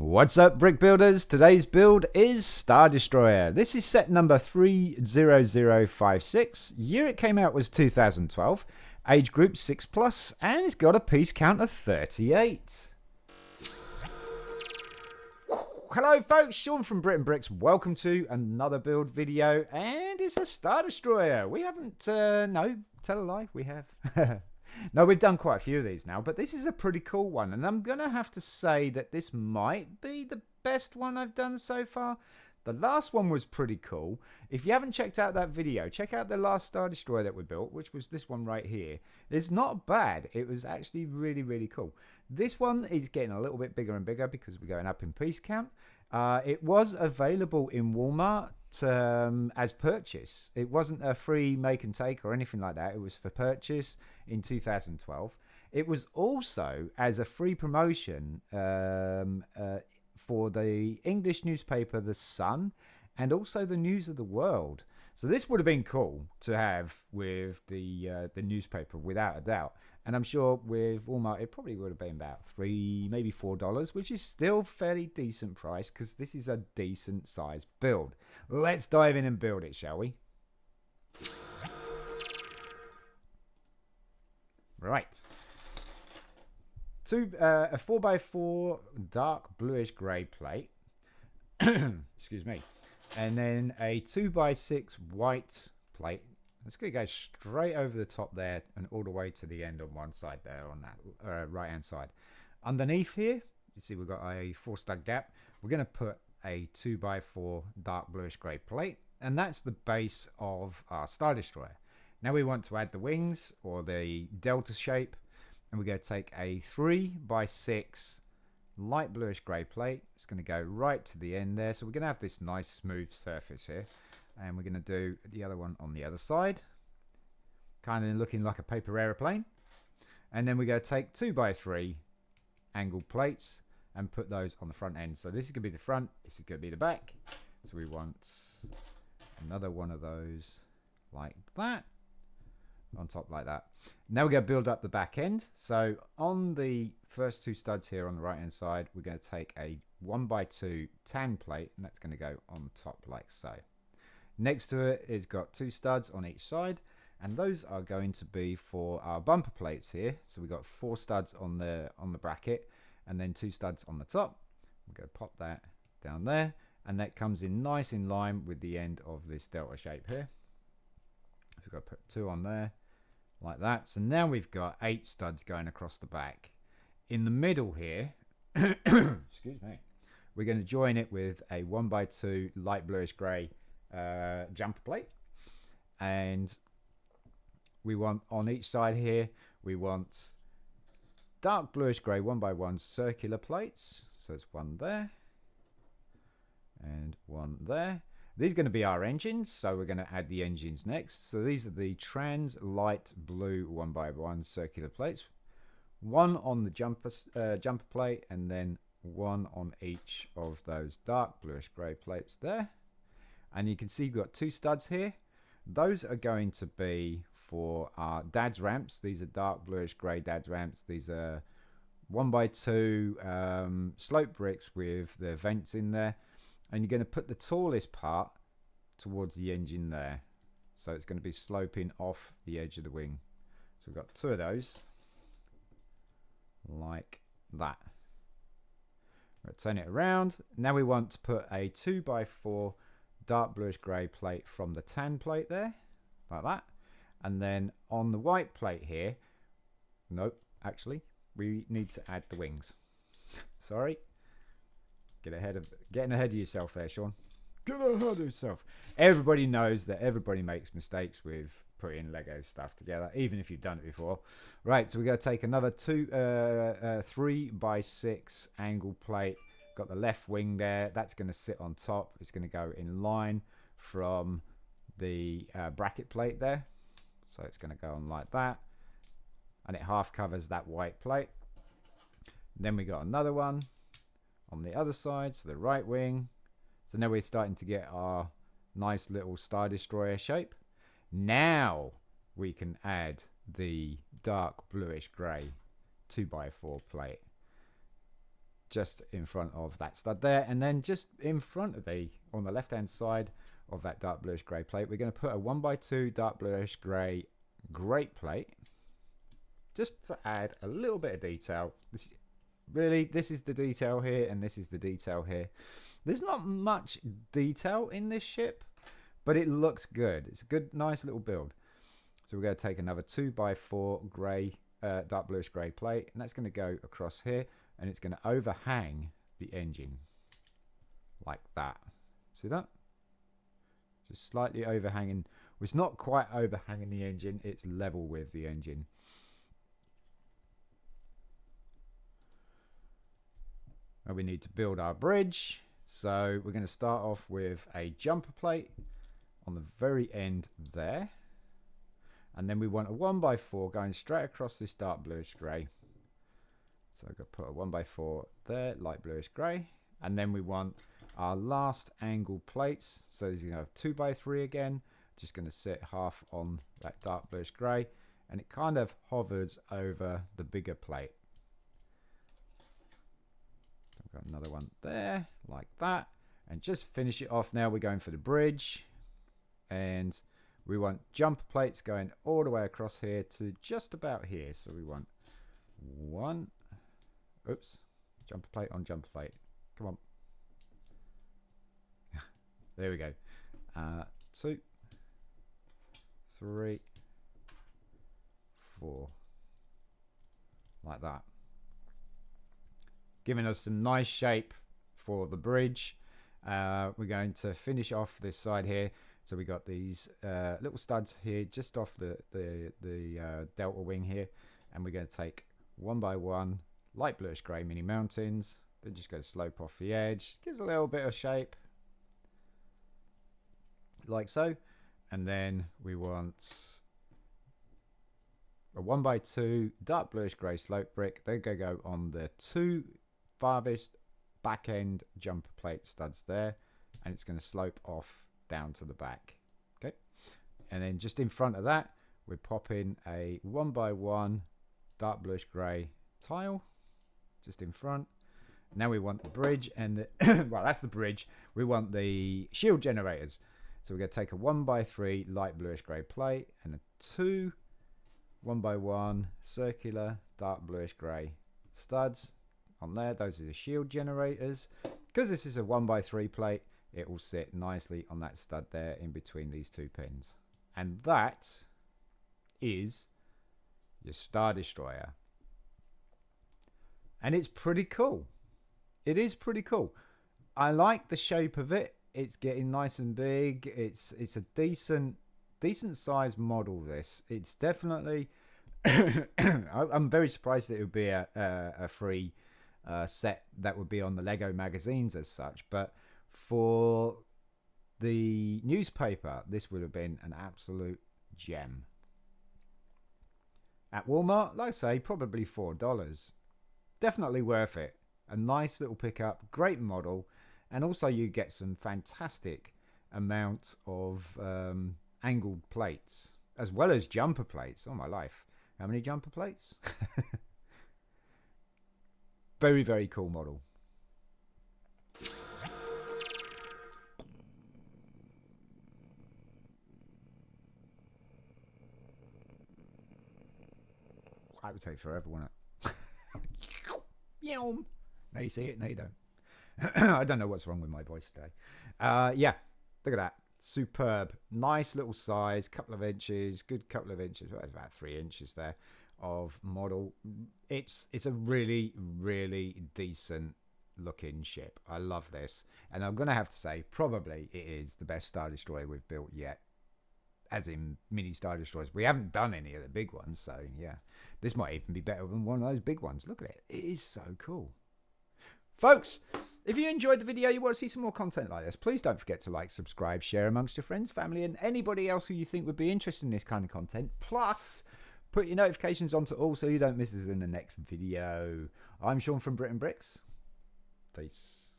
What's up, brick builders? Today's build is Star Destroyer. This is set number 30056. Year it came out was 2012. Age group 6+, and it's got a piece count of 38. Hello folks, Sean from BRIT'N Bricks. Welcome to another build video, and it's a Star Destroyer. We haven't, no, tell a lie, we have. No, we've done quite a few of these now, but this is a pretty cool one, and I'm going to have to say that this might be the best one I've done so far. The last one was pretty cool. If you haven't checked out that video, check out the last Star Destroyer that we built, which was this one right here. It's not bad. It was actually really, really cool. This one is getting a little bit bigger and bigger because we're going up in piece count. It was available in Walmart as purchase. It wasn't a free make and take or anything like that. It was for purchase in 2012. It was also as a free promotion for the English newspaper The Sun and also the News of the World. So this would have been cool to have with the newspaper without a doubt. And I'm sure with Walmart it probably would have been about $3, maybe $4, which is still fairly decent price because this is a decent size build. Let's dive in and build it, shall we? Right. A 4x4 dark bluish grey plate. Excuse me. And then a 2x6 white plate. It's going to go straight over the top there and all the way to the end on one side there on that right hand side. Underneath here, you see we've got a 4-stud gap. We're going to put a 2x4 dark bluish grey plate, and that's the base of our Star Destroyer. Now we want to add the wings or the delta shape, and we're going to take a 3x6 light bluish grey plate. It's going to go right to the end there, so we're going to have this nice smooth surface here. And we're going to do the other one on the other side, kind of looking like a paper aeroplane. And then we're going to take 2x3 angled plates and put those on the front end. So this is going to be the front, this is going to be the back. So we want another one of those like that, on top like that. Now we're going to build up the back end. So on the first two studs here on the right hand side, we're going to take a 1x2 tan plate, and that's going to go on top like so. Next to it, it's got 2 studs on each side, and those are going to be for our bumper plates here. So we've got 4 studs on the bracket, and then 2 studs on the top. We're going to pop that down there, and that comes in nice in line with the end of this delta shape here. So we've got to put 2 on there, like that. So now we've got 8 studs going across the back. In the middle here, excuse me, we're going to join it with a 1x2 light bluish grey jumper plate, and we want on each side here we want dark bluish grey 1x1 circular plates. So it's one there and one there. These are going to be our engines, so we're going to add the engines next. So these are the trans light blue 1x1 circular plates, one on the jumper plate, and then one on each of those dark bluish grey plates there. And you can see we've got 2 studs here. Those are going to be for our dad's ramps. These are dark bluish grey dad's ramps. These are 1x2 slope bricks with the vents in there. And you're going to put the tallest part towards the engine there. So it's going to be sloping off the edge of the wing. So we've got 2 of those. Like that. We'll turn it around. Now we want to put a 2x4 dark bluish grey plate from the tan plate there, like that. And then on the white plate here, nope, actually we need to add the wings. Sorry, getting ahead of yourself there, Sean. Get ahead of yourself. Everybody knows that everybody makes mistakes with putting Lego stuff together, even if you've done it before. Right, so we're going to take another 3x6 angled plate. Got the left wing there, that's going to sit on top. It's going to go in line from the bracket plate there. So it's going to go on like that, and it half covers that white plate. Then we got another one on the other side, so the right wing. So now we're starting to get our nice little Star Destroyer shape. Now we can add the dark bluish grey 2x4 plate. just in front of that stud there, and then just in front of on the left hand side of that dark bluish grey plate, we're going to put a 1x2 dark bluish grey grate plate, just to add a little bit of detail. This is the detail here, and this is the detail here. There's not much detail in this ship, but it looks good. It's a good, nice little build. So we're going to take another 2x4 grey, dark bluish grey plate, and that's going to go across here, and it's going to overhang the engine like that. See that? Just slightly overhanging. Well, it's not quite overhanging the engine, it's level with the engine. And we need to build our bridge. So we're going to start off with a jumper plate on the very end there. And then we want a 1x4 going straight across this dark bluish grey. So I'm going to put a 1x4 there, light bluish grey. And then we want our last angled plates. So these are going to have 2x3 again. Just going to sit half on that dark bluish grey. And it kind of hovers over the bigger plate. I've got another one there, like that. And just finish it off now. We're going for the bridge. And we want jumper plates going all the way across here to just about here. So we want one. Oops. Jumper plate on jumper plate. Come on. There we go. 2, 3, 4. Like that. Giving us some nice shape for the bridge. We're going to finish off this side here. So we got these little studs here just off the delta wing here. And we're going to take 1x1 light bluish grey mini mountains. Then just go to slope off the edge. Gives a little bit of shape. Like so. And then we want a 1x2 dark bluish grey slope brick. They're going to go on the 2 farthest back end jumper plate studs there. And it's going to slope off down to the back. Okay. And then just in front of that, we're popping a 1x1 dark bluish grey tile. Just in front. Now we want the bridge and the well, that's the bridge. We want the shield generators. So we're going to take a 1x3 light bluish grey plate and a 2 1x1 circular dark bluish grey studs on there. Those are the shield generators. Because this is a 1x3 plate, it will sit nicely on that stud there in between these two pins. And that is your Star Destroyer. And it's pretty cool. It is pretty cool. I like the shape of it. It's getting nice and big. It's a decent sized model. This. It's definitely. I'm very surprised that it would be a free set that would be on the Lego magazines as such. But for the newspaper, this would have been an absolute gem. At Walmart, like I say, probably $4. Definitely worth it. A nice little pickup, great model, and also you get some fantastic amount of angled plates, as well as jumper plates. Oh my life. How many jumper plates? Very, very cool model. That would take forever, wouldn't it? Now you see it, now you don't. I don't know what's wrong with my voice today. Yeah, look at that. Superb. Nice little size, couple of inches, good couple of inches, well, about 3 inches there of model. It's a really, really decent looking ship. I love this. And I'm going to have to say, probably it is the best Star Destroyer we've built yet. As in mini Star Destroyers. We haven't done any of the big ones, so yeah. This might even be better than one of those big ones. Look at it. It is so cool. Folks, if you enjoyed the video, you want to see some more content like this, please don't forget to like, subscribe, share amongst your friends, family, and anybody else who you think would be interested in this kind of content. Plus, put your notifications on to all so you don't miss us in the next video. I'm Sean from BRIT'N Bricks. Peace.